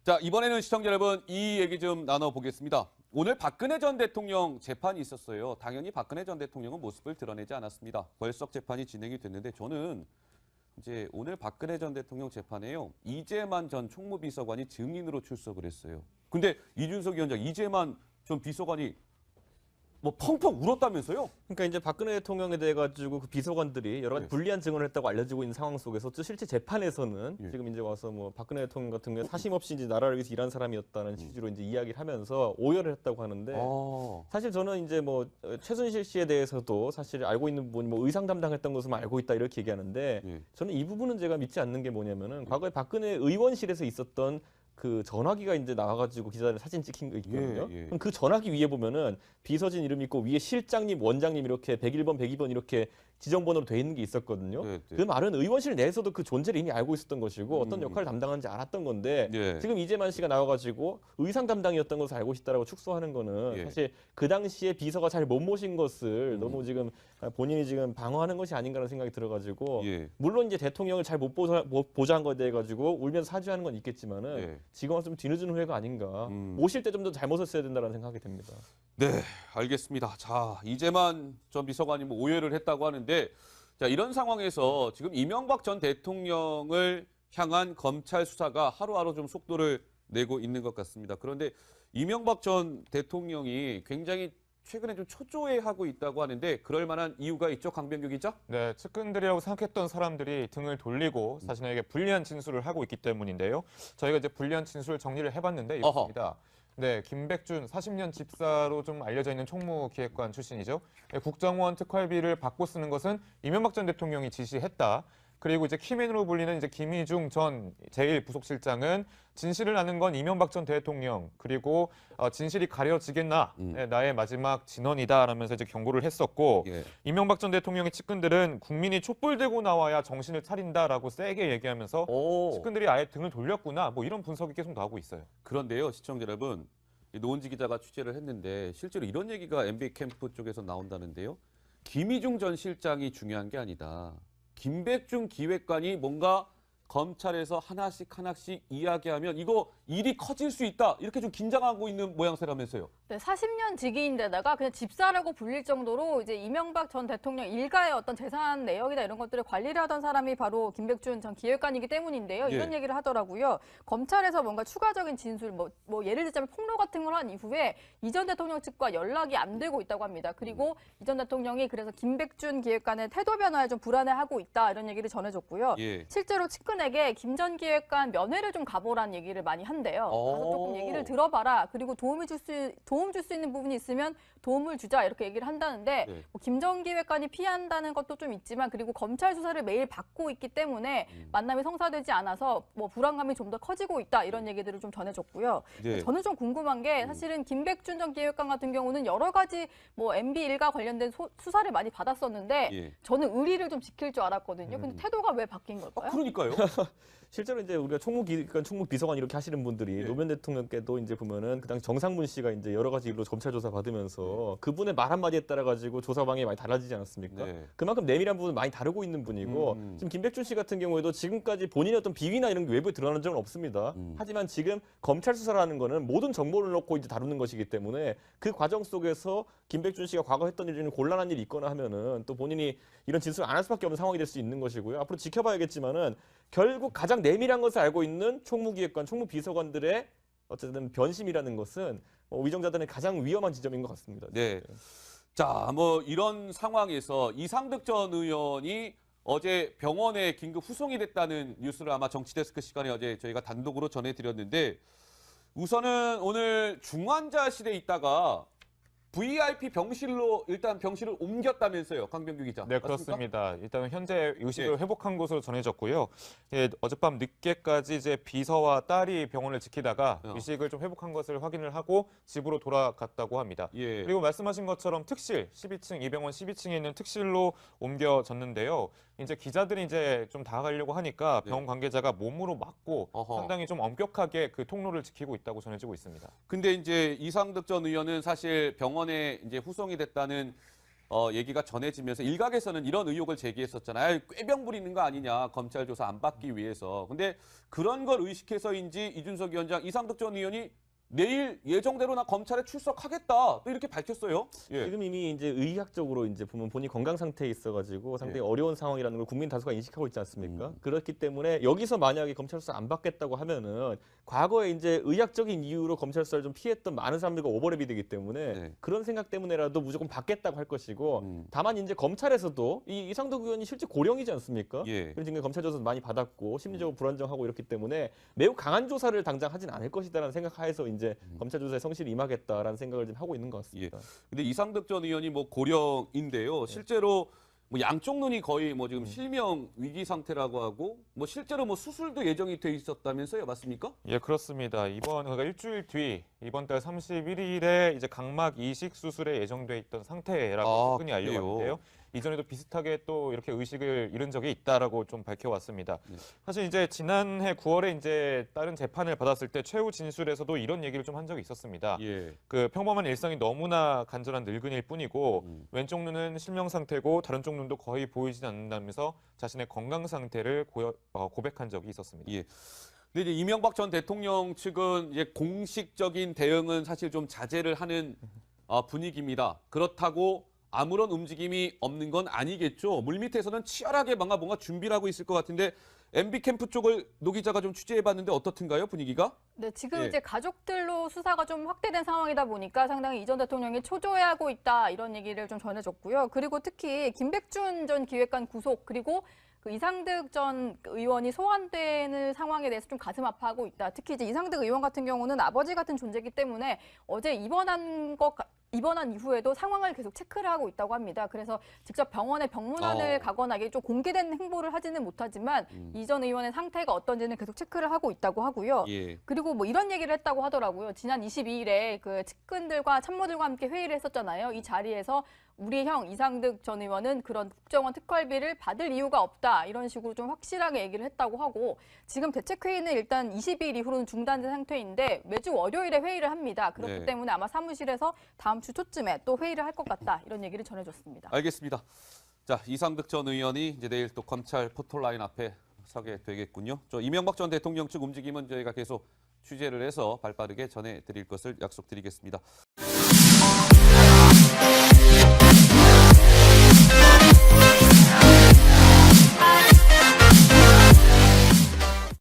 자, 이번에는 시청자 여러분 이 얘기 좀 나눠보겠습니다. 오늘 박근혜 전 대통령 재판이 있었어요. 당연히 박근혜 전 대통령은 모습을 드러내지 않았습니다. 벌써 재판이 진행이 됐는데 저는 이제 오늘 박근혜 전 대통령 재판에요. 이재만 전 총무비서관이 증인으로 출석을 했어요. 근데 이준석 위원장, 이재만 전 비서관이 뭐 펑펑 울었다면서요? 그러니까 이제 박근혜 대통령에 대해 가지고 그 비서관들이 여러 가지 불리한 증언을 했다고 알려지고 있는 상황 속에서 또 실제 재판에서는 지금 이제 와서 뭐 박근혜 대통령 같은 경우에 사심 없이 이제 나라를 위해서 일한 사람이었다는 취지로 이제 이야기를 하면서 오열을 했다고 하는데 사실 저는 이제 뭐 최순실 씨에 대해서도 사실 알고 있는 부분이 뭐 의상 담당했던 것을 알고 있다 이렇게 얘기하는데 저는 이 부분은 제가 믿지 않는 게 뭐냐면은 과거에 박근혜 의원실에서 있었던 그 전화기가 이제 나와가지고 기자들 사진 찍힌 거 있거든요. 그럼 그 전화기 위에 보면은 비서진 이름 있고 위에 실장님, 원장님 이렇게 101번, 102번 이렇게 지정번호로 돼 있는 게 있었거든요. 그 말은 의원실 내에서도 그 존재를 이미 알고 있었던 것이고 어떤 역할을 담당하는지 알았던 건데 지금 이재만 씨가 나와가지고 의상 담당이었던 것을 알고 있다라고 축소하는 거는 사실 그 당시에 비서가 잘 못 모신 것을 너무 지금 본인이 지금 방어하는 것이 아닌가라는 생각이 들어가지고 물론 이제 대통령을 잘 못 보좌한 거에 대해 가지고 울면서 사죄하는 건 있겠지만은 지금 와서 좀 뒤늦은 후회가 아닌가. 모실 때 좀 더 잘못했어야 된다라는 생각이 듭니다. 네, 알겠습니다. 자, 이재만 전 비서관이 뭐 오해를 했다고 하는데, 자, 이런 상황에서 지금 이명박 전 대통령을 향한 검찰 수사가 하루하루 좀 속도를 내고 있는 것 같습니다. 그런데 이명박 전 대통령이 굉장히 최근에 좀 초조해하고 있다고 하는데 그럴 만한 이유가 있죠, 강병규 기자? 네, 측근들이라고 생각했던 사람들이 등을 돌리고 자신에게 불리한 진술을 하고 있기 때문인데요. 저희가 이제 불리한 진술을 정리를 해봤는데 이렇습니다. 네, 김백준 40년 집사로 좀 알려져 있는 총무기획관 출신이죠. 네, 국정원 특활비를 받고 쓰는 것은 이명박 전 대통령이 지시했다. 그리고 이제 키맨으로 불리는 이제 김희중 전 제1부속실장은 진실을 아는 건 이명박 전 대통령 그리고 진실이 가려지겠나 나의 마지막 진원이다라면서 이제 경고를 했었고 이명박 전 대통령의 측근들은 국민이 촛불 들고 나와야 정신을 차린다라고 세게 얘기하면서 측근들이 아예 등을 돌렸구나 뭐 이런 분석이 계속 나오고 있어요. 그런데요, 시청자 여러분, 노은지 기자가 취재를 했는데 실제로 이런 얘기가 MB 캠프 쪽에서 나온다는데요. 김희중 전 실장이 중요한 게 아니다. 김백준 기획관이 뭔가 검찰에서 하나씩 이야기하면 이거 일이 커질 수 있다. 이렇게 좀 긴장하고 있는 모양새라면서요. 네, 40년 직위인데다가 그냥 집사라고 불릴 정도로 이제 이명박 전 대통령 일가의 어떤 재산 내역이나 이런 것들을 관리를 하던 사람이 바로 김백준 전 기획관이기 때문인데요. 이런 얘기를 하더라고요. 검찰에서 뭔가 추가적인 진술, 뭐 예를 들자면 폭로 같은 걸 한 이후에 이 전 대통령 측과 연락이 안 되고 있다고 합니다. 그리고 이 전 대통령이 그래서 김백준 기획관의 태도 변화에 좀 불안해하고 있다 이런 얘기를 전해줬고요. 실제로 측근에게 김 전 기획관 면회를 좀 가보라는 얘기를 많이 한대요. 가서 조금 얘기를 들어봐라. 그리고 도움 줄 수 있는 부분이 있으면 도움을 주자 이렇게 얘기를 한다는데 뭐 김 전 기획관이 피한다는 것도 좀 있지만 그리고 검찰 수사를 매일 받고 있기 때문에 만남이 성사되지 않아서 뭐 불안감이 좀 더 커지고 있다 이런 얘기들을 좀 전해줬고요. 저는 좀 궁금한 게 사실은 김백준 전 기획관 같은 경우는 여러 가지 뭐 MB 일가 관련된 수사를 많이 받았었는데 저는 의리를 좀 지킬 줄 알았거든요. 근데 태도가 왜 바뀐 걸까요? 그러니까요. 실제로 이제 우리가 총무기관, 총무비서관 이렇게 하시는 분들이 노무현 대통령께도 이제 보면은 그 당시 정상문 씨가 이제 여러 가지 일로 검찰 조사 받으면서 그분의 말 한마디에 따라 가지고 조사 방향이 많이 달라지지 않았습니까? 그만큼 내밀한 부분 많이 다루고 있는 분이고 지금 김백준 씨 같은 경우에도 지금까지 본인의 어떤 비위나 이런 게 외부에 드러난 적은 없습니다. 하지만 지금 검찰 수사라는 거는 모든 정보를 놓고 이제 다루는 것이기 때문에 그 과정 속에서 김백준 씨가 과거 했던 일 중에 곤란한 일이 있거나 하면은 또 본인이 이런 진술을 안 할 수밖에 없는 상황이 될 수 있는 것이고요. 앞으로 지켜봐야겠지만은 결국 가장 내밀한 것을 알고 있는 총무기획관, 총무비서관들의 어쨌든 변심이라는 것은 위정자들의 가장 위험한 지점인 것 같습니다. 네. 자, 뭐 이런 상황에서 이상득 전 의원이 어제 병원에 긴급 후송이 됐다는 뉴스를 아마 정치데스크 시간에 어제 저희가 단독으로 전해드렸는데 우선은 오늘 중환자실에 있다가 VIP 병실로 일단 병실을 옮겼다면서요, 강병규 기자. 네, 그렇습니다. 일단 현재 의식을 회복한 것으로 전해졌고요. 어젯밤 늦게까지 이제 비서와 딸이 병원을 지키다가 의식을 좀 회복한 것을 확인을 하고 집으로 돌아갔다고 합니다. 그리고 말씀하신 것처럼 특실 12층 이병원 12층에 있는 특실로 옮겨졌는데요. 이제 기자들이 이제 좀 다가가려고 하니까 병원 관계자가 몸으로 막고 상당히 좀 엄격하게 그 통로를 지키고 있다고 전해지고 있습니다. 근데 이제 이상득 전 의원은 사실 병원에 이제 후송이 됐다는 얘기가 전해지면서 일각에서는 이런 의혹을 제기했었잖아요. 꾀병 부리는 거 아니냐, 검찰 조사 안 받기 위해서. 근데 그런 걸 의식해서인지 이준석 위원장, 이상득 전 의원이 내일 예정대로 나 검찰에 출석하겠다 또 이렇게 밝혔어요. 예. 지금 이미 이제 의학적으로 이제 보면 본인 건강 상태에 있어가지고 상당히 어려운 상황이라는 걸 국민 다수가 인식하고 있지 않습니까? 그렇기 때문에 여기서 만약에 검찰 수사 안 받겠다고 하면은 과거에 이제 의학적인 이유로 검찰 수사를 좀 피했던 많은 사람들과 오버랩이 되기 때문에 네. 그런 생각 때문에라도 무조건 받겠다고 할 것이고 다만 이제 검찰에서도 이 이상득 의원이 실제 고령이지 않습니까? 예. 그런 지금 검찰 조사도 많이 받았고 심리적으로 불안정하고 이렇기 때문에 매우 강한 조사를 당장 하진 않을 것이다라는 생각하에서 이제 검찰 조사에 성실히 임하겠다라는 생각을 좀 하고 있는 것 같습니다. 근데 이상득 전 의원이 뭐 고령인데요. 실제로 뭐 양쪽 눈이 거의 뭐 지금 실명 위기 상태라고 하고 뭐 실제로 뭐 수술도 예정이 돼 있었다면서요, 맞습니까? 예, 그렇습니다. 그러니까 일주일 뒤 이번 달 31일에 이제 각막 이식 수술에 예정돼 있던 상태라고 흔히 알려왔는데요. 이전에도 비슷하게 또 이렇게 의식을 잃은 적이 있다라고 좀 밝혀왔습니다. 사실 이제 지난해 9월에 이제 다른 재판을 받았을 때 최후 진술에서도 이런 얘기를 좀 한 적이 있었습니다. 예. 그 평범한 일상이 너무나 간절한 늙은이일 뿐이고 왼쪽 눈은 실명 상태고 다른 쪽 눈도 거의 보이지 않는다면서 자신의 건강 상태를 고백한 적이 있었습니다. 예. 근데 이제 이명박 전 대통령 측은 이제 공식적인 대응은 사실 좀 자제를 하는 분위기입니다. 그렇다고 아무런 움직임이 없는 건 아니겠죠. 물밑에서는 치열하게 뭔가 준비를 하고 있을 것 같은데 MB 캠프 쪽을 노 기자가 좀 취재해봤는데 어떻든가요, 분위기가? 네, 지금 예. 이제 가족들로 수사가 좀 확대된 상황이다 보니까 상당히 이 전 대통령이 초조해하고 있다 이런 얘기를 좀 전해줬고요. 그리고 특히 김백준 전 기획관 구속 그리고 그 이상득 전 의원이 소환되는 상황에 대해서 좀 가슴 아파하고 있다. 특히 이제 이상득 의원 같은 경우는 아버지 같은 존재이기 때문에 어제 입원한 이후에도 상황을 계속 체크를 하고 있다고 합니다. 그래서 직접 병원에 병문안을 가거나 이게 좀 공개된 행보를 하지는 못하지만 이 전 의원의 상태가 어떤지는 계속 체크를 하고 있다고 하고요. 예. 그리고 뭐 이런 얘기를 했다고 하더라고요. 지난 22일에 그 측근들과 참모들과 함께 회의를 했었잖아요. 이 자리에서 우리 형 이상득 전 의원은 그런 국정원 특활비를 받을 이유가 없다. 이런 식으로 좀 확실하게 얘기를 했다고 하고 지금 대책회의는 일단 20일 이후로는 중단된 상태인데 매주 월요일에 회의를 합니다. 그렇기 네. 때문에 아마 사무실에서 다음 주 초쯤에 또 회의를 할 것 같다. 이런 얘기를 전해줬습니다. 알겠습니다. 자, 이상득 전 의원이 이제 내일 또 검찰 포털라인 앞에 서게 되겠군요. 저 이명박 전 대통령 측 움직임은 저희가 계속 취재를 해서 발빠르게 전해드릴 것을 약속드리겠습니다.